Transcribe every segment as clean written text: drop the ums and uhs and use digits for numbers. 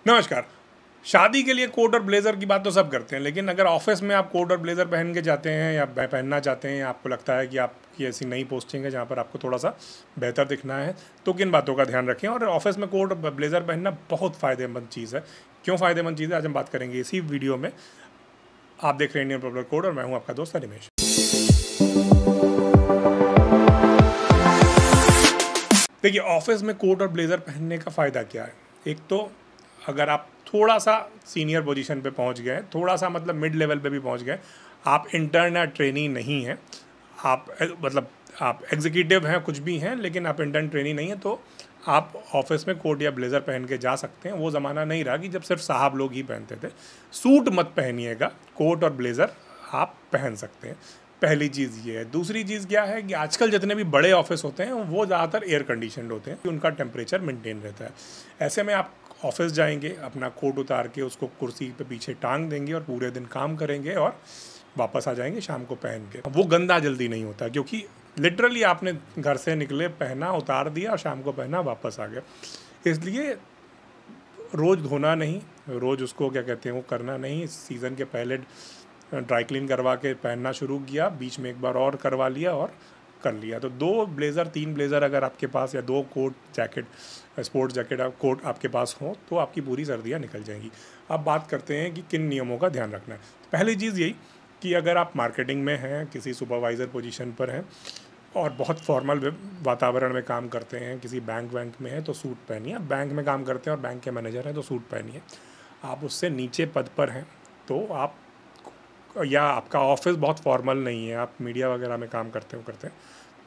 नमस्कार। शादी के लिए कोट और ब्लेज़र की बात तो सब करते हैं, लेकिन अगर ऑफिस में आप कोट और ब्लेज़र पहन के जाते हैं या पहनना चाहते हैं या आपको लगता है कि आपकी ऐसी नई पोस्टिंग है जहाँ पर आपको थोड़ा-सा बेहतर दिखना है, तो किन बातों का ध्यान रखें। और ऑफिस में कोट और ब्लेज़र पहनना बहुत फ़ायदेमंद चीज़ है। क्यों फ़ायदेमंद चीज़ है, आज हम बात करेंगे इसी वीडियो में। आप देख रहे हैं इंडियन पॉपुलर कोड और मैं हूँ आपका दोस्त अनिमेश। देखिए, ऑफिस में कोट और ब्लेज़र पहनने का फ़ायदा क्या है? एक तो अगर आप थोड़ा-सा सीनियर पोजीशन पे पहुंच गए, थोड़ा-सा मतलब मिड लेवल पे भी पहुंच गए, आप इंटर्न या ट्रेनी नहीं हैं, आप मतलब आप एग्जीक्यूटिव हैं, कुछ भी हैं, लेकिन आप इंटर्न ट्रेनी नहीं हैं, तो आप ऑफिस में कोट या ब्लेज़र पहन के जा सकते हैं। वो ज़माना नहीं रहा कि जब सिर्फ साहब लोग ही पहनते थे। सूट मत पहनिएगा, कोट और ब्लेज़र आप पहन सकते हैं। पहली चीज़ ये है। दूसरी चीज़ क्या है कि आजकल जितने भी बड़े ऑफिस होते हैं वो ज़्यादातर एयर कंडीशनड होते हैं, उनका टेम्परेचर मेंटेन रहता है। ऐसे में आप ऑफिस जाएंगे, अपना कोट उतार के उसको कुर्सी पे पीछे टांग देंगे और पूरे दिन काम करेंगे और वापस आ जाएंगे शाम को पहन के। वो गंदा जल्दी नहीं होता, क्योंकि लिटरली आपने घर से निकले, पहना, उतार दिया और शाम को पहना, वापस आ गया। इसलिए रोज़ धोना नहीं, रोज़ उसको क्या कहते हैं वो करना नहीं। सीज़न के पहले ड्राई क्लीन करवा के पहनना शुरू किया, बीच में एक बार और करवा लिया और कर लिया। तो 2 ब्लेज़र 3 ब्लेज़र अगर आपके पास, या 2 coat jacket, sports jacket coat आपके पास हो, तो आपकी पूरी सर्दियाँ निकल जाएंगी। अब बात करते हैं कि किन नियमों का ध्यान रखना है। पहली चीज़ यही कि अगर आप मार्केटिंग में हैं, किसी सुपरवाइज़र पोजीशन पर हैं और बहुत फॉर्मल वातावरण में काम करते हैं, किसी बैंक में है तो सूट पहनिए। बैंक में काम करते हैं और बैंक के मैनेजर हैं तो सूट पहनिए। आप उससे नीचे पद पर हैं तो आप, या आपका ऑफिस बहुत फॉर्मल नहीं है, आप मीडिया वगैरह में काम करते हैं,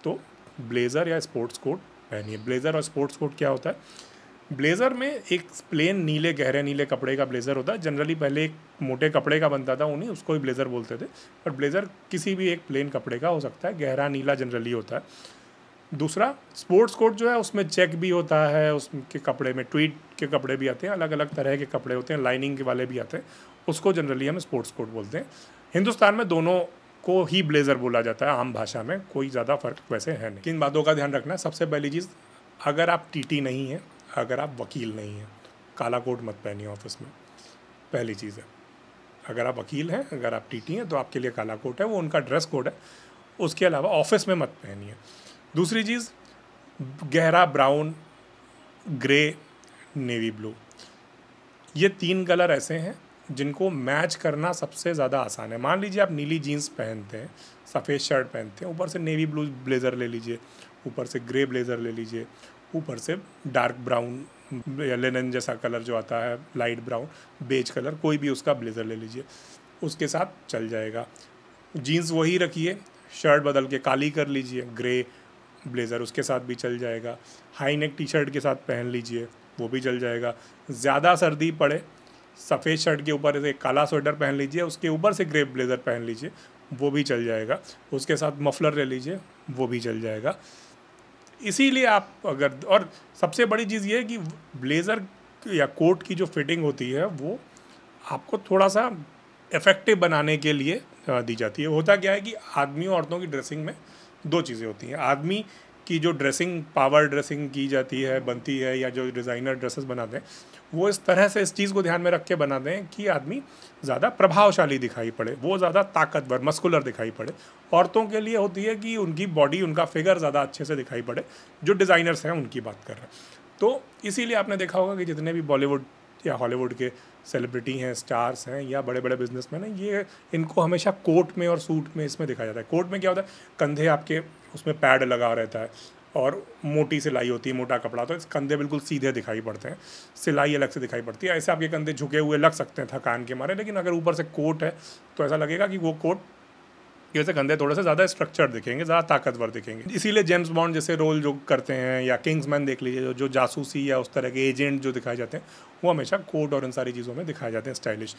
तो ब्लेज़र या स्पोर्ट्स कोट पहनिए। ब्लेज़र और स्पोर्ट्स कोट क्या होता है? ब्लेज़र में एक प्लेन नीले, गहरे नीले कपड़े का ब्लेज़र होता है। जनरली पहले एक मोटे कपड़े का बनता था, उन्हीं उसको ही ब्लेज़र बोलते थे, पर ब्लेज़र किसी भी एक प्लेन कपड़े का हो सकता है, गहरा नीला जनरली होता है। दूसरा, स्पोर्ट्स कोट जो है उसमें चेक भी होता है, उसके कपड़े में ट्वीड के कपड़े भी आते हैं, अलग अलग तरह के कपड़े होते हैं, लाइनिंग के वाले भी आते हैं, उसको जनरली हम स्पोर्ट्स कोट बोलते हैं। हिंदुस्तान में दोनों को ही ब्लेज़र बोला जाता है, आम भाषा में कोई ज़्यादा फ़र्क वैसे है नहीं। किन बातों का ध्यान रखना है? सबसे पहली चीज़, अगर आप टीटी नहीं हैं, अगर आप वकील नहीं हैं, काला कोट मत पहनिए ऑफिस में। पहली चीज़ है, अगर आप वकील हैं, अगर आप टीटी हैं, तो आपके लिए काला कोट है, वो उनका ड्रेस कोड है। उसके अलावा ऑफिस में मत पहनिए। दूसरी चीज़, गहरा ब्राउन, ग्रे, नेवी ब्लू, ये 3 कलर ऐसे हैं जिनको मैच करना सबसे ज़्यादा आसान है। मान लीजिए आप नीली जीन्स पहनते हैं, सफ़ेद शर्ट पहनते हैं, ऊपर से नेवी ब्लू ब्लेज़र ले लीजिए, ऊपर से ग्रे ब्लेज़र ले लीजिए, ऊपर से डार्क ब्राउन या लिनन जैसा कलर जो आता है, लाइट ब्राउन, बेज कलर, कोई भी उसका ब्लेज़र ले लीजिए, उसके साथ चल जाएगा। जीन्स वही रखिए, शर्ट बदल के काली कर लीजिए, ग्रे ब्लेज़र उसके साथ भी चल जाएगा। हाई नेक टी शर्ट के साथ पहन लीजिए, वो भी चल जाएगा। ज़्यादा सर्दी पड़े, सफ़ेद शर्ट के ऊपर से काला स्वेटर पहन लीजिए, उसके ऊपर से ग्रे ब्लेज़र पहन लीजिए, वो भी चल जाएगा। उसके साथ मफलर ले लीजिए, वो भी चल जाएगा। इसीलिए आप अगर, और सबसे बड़ी चीज़ ये है कि ब्लेज़र या कोट की जो फिटिंग होती है वो आपको थोड़ा सा इफ़ेक्टिव बनाने के लिए दी जाती है। होता क्या है कि आदमियों औरतों की ड्रेसिंग में 2 चीज़ें होती हैं। आदमी की जो ड्रेसिंग, पावर ड्रेसिंग की जाती है, बनती है, या जो डिज़ाइनर ड्रेसेस बनाते हैं, वो इस तरह से इस चीज़ को ध्यान में रख के बनाते हैं कि आदमी ज़्यादा प्रभावशाली दिखाई पड़े, वो ज़्यादा ताकतवर, मस्कुलर दिखाई पड़े। औरतों के लिए होती है कि उनकी बॉडी, उनका फिगर ज़्यादा अच्छे से दिखाई पड़े। जो डिज़ाइनर्स हैं उनकी बात कर रहे हैं। तो इसीलिए आपने देखा होगा कि जितने भी बॉलीवुड या हॉलीवुड के सेलिब्रिटी हैं, स्टार्स हैं, या बड़े बड़े बिजनेसमैन हैं, ये इनको हमेशा कोट में और सूट में इसमें दिखाया जाता है। कोट में क्या होता है, कंधे आपके उसमें पैड लगा रहता है और मोटी सिलाई होती है, मोटा कपड़ा, तो कंधे बिल्कुल सीधे दिखाई पड़ते हैं, सिलाई अलग से दिखाई पड़ती है। ऐसे आपके कंधे झुके हुए लग सकते हैं थकान के मारे, लेकिन अगर ऊपर से कोट है तो ऐसा लगेगा कि वो कोट की वजह से कंधे थोड़े से ज़्यादा स्ट्रक्चर्ड दिखेंगे, ज़्यादा ताकतवर दिखेंगे। इसीलिए जेम्स बॉन्ड जैसे रोल जो करते हैं, या किंग्समैन देख लीजिए, जो जासूसी या उस तरह के एजेंट जो दिखाए जाते हैं, वो हमेशा कोट और इन सारी चीज़ों में दिखाए जाते हैं, स्टाइलिश।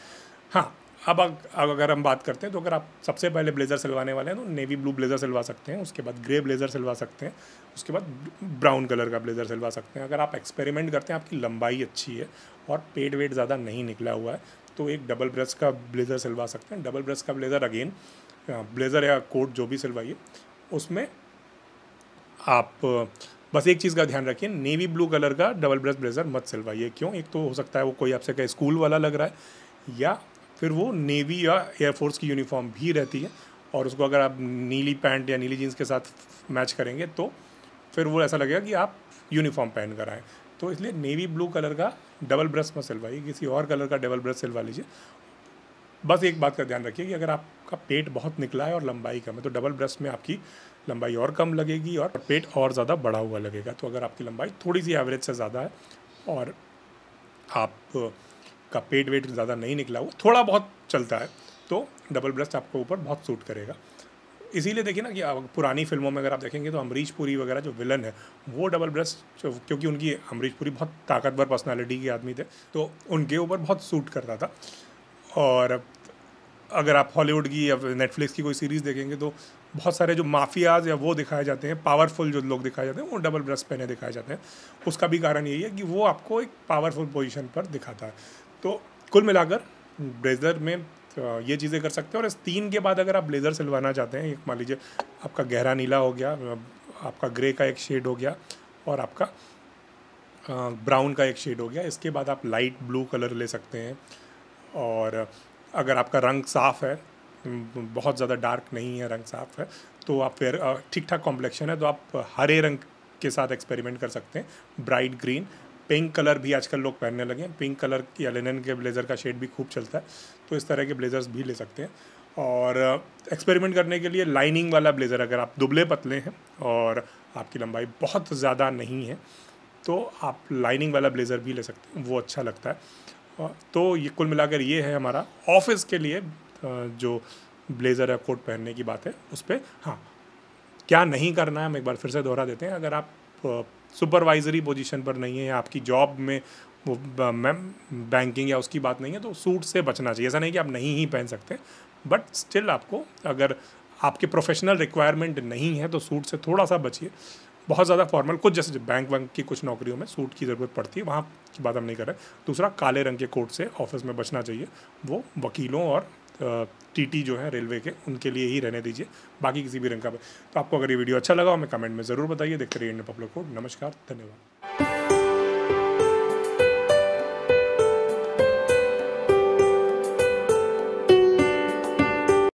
हाँ, अब अगर हम बात करते हैं, तो अगर आप सबसे पहले ब्लेज़र सिलवाने वाले हैं तो नेवी ब्लू ब्लेज़र सिलवा सकते हैं, उसके बाद ग्रे ब्लेज़र सिलवा सकते हैं, उसके बाद ब्राउन कलर का ब्लेज़र सिलवा सकते हैं। अगर आप एक्सपेरिमेंट करते हैं, आपकी लंबाई अच्छी है और पेट वेट ज़्यादा नहीं निकला हुआ है, तो एक डबल ब्रेस्ट का ब्लेज़र सिलवा सकते हैं। डबल ब्रेस्ट का ब्लेज़र अगेन, ब्लेज़र या कोट जो भी सिलवाइए, उसमें आप बस एक चीज़ का ध्यान रखिए, नेवी ब्लू कलर का डबल ब्रेस्ट ब्लेज़र मत सिलवाइए। क्यों? एक तो हो सकता है वो कोई आपसे कहे स्कूल वाला लग रहा है, या फिर वो नेवी या एयरफोर्स की यूनिफॉर्म भी रहती है और उसको अगर आप नीली पैंट या नीली जीन्स के साथ मैच करेंगे तो फिर वो ऐसा लगेगा कि आप यूनिफॉर्म पहन कर आए। तो इसलिए नेवी ब्लू कलर का डबल ब्रेस्ट मत सिलवाइए, किसी और कलर का डबल ब्रेस्ट सिलवा लीजिए। बस एक बात का ध्यान रखिए कि अगर आपका पेट बहुत निकला है और लंबाई कम है तो डबल ब्रेस्ट में आपकी लंबाई और कम लगेगी और पेट और ज़्यादा बढ़ा हुआ लगेगा। तो अगर आपकी लंबाई थोड़ी सी एवरेज से ज़्यादा है और आप का पेट वेट ज़्यादा नहीं निकला हुआ, थोड़ा बहुत चलता है, तो डबल ब्रेस्ट आपको ऊपर बहुत सूट करेगा। इसीलिए देखिए ना कि पुरानी फिल्मों में अगर आप देखेंगे तो अमरीश पुरी वगैरह जो विलन है वो डबल ब्रेस्ट, क्योंकि उनकी अमरीश पुरी बहुत ताकतवर पर्सनालिटी के आदमी थे तो उनके ऊपर बहुत सूट करता था। और अगर आप हॉलीवुड की या नेटफ्लिक्स की कोई सीरीज़ देखेंगे तो बहुत सारे जो माफियाज या वो दिखाए जाते हैं, पावरफुल जो लोग दिखाए जाते हैं वो डबल ब्रेस्ट पहने दिखाए जाते हैं। उसका भी कारण यही है कि वो आपको एक पावरफुल पोजीशन पर दिखाता है। तो कुल मिलाकर ब्लेज़र में ये चीज़ें कर सकते हैं। और इस 3 के बाद अगर आप ब्लेज़र सिलवाना चाहते हैं, एक मान लीजिए आपका गहरा नीला हो गया, आपका ग्रे का एक शेड हो गया और आपका ब्राउन का एक शेड हो गया, इसके बाद आप लाइट ब्लू कलर ले सकते हैं। और अगर आपका रंग साफ़ है, बहुत ज़्यादा डार्क नहीं है, रंग साफ़ है, तो आप फिर ठीक ठाक कॉम्प्लेक्शन है तो आप हरे रंग के साथ एक्सपेरिमेंट कर सकते हैं। ब्राइट ग्रीन, पिंक कलर भी आजकल लोग पहनने लगे हैं, पिंक कलर या लिनन के ब्लेज़र का शेड भी खूब चलता है, तो इस तरह के ब्लेज़र्स भी ले सकते हैं। और एक्सपेरिमेंट करने के लिए लाइनिंग वाला ब्लेज़र, अगर आप दुबले पतले हैं और आपकी लंबाई बहुत ज़्यादा नहीं है तो आप लाइनिंग वाला ब्लेज़र भी ले सकते हैं, वो अच्छा लगता है। तो ये कुल मिलाकर ये है हमारा ऑफिस के लिए जो ब्लेज़र या कोट पहनने की बात है उस पर। हाँ, क्या नहीं करना है हम एक बार फिर से दोहरा देते हैं। अगर आप सुपरवाइजरी पोजीशन पर नहीं है या आपकी जॉब में वो बैंकिंग या उसकी बात नहीं है तो सूट से बचना चाहिए। ऐसा नहीं कि आप नहीं ही पहन सकते, बट स्टिल आपको अगर आपके प्रोफेशनल रिक्वायरमेंट नहीं है तो सूट से थोड़ा सा बचिए। बहुत ज़्यादा फॉर्मल, कुछ जैसे बैंक वैंक की कुछ नौकरियों में सूट की ज़रूरत पड़ती है, वहाँ की बात हम नहीं कर रहे। दूसरा, काले रंग के कोट से ऑफिस में बचना चाहिए, वो वकीलों और टीटी जो है रेलवे के, उनके लिए ही रहने दीजिए, बाकी किसी भी रंग का। तो आपको अगर ये वीडियो अच्छा लगा हमें कमेंट में ज़रूर बताइए। देखते रहिए इंडियन पॉपुलर कोड। नमस्कार, धन्यवाद।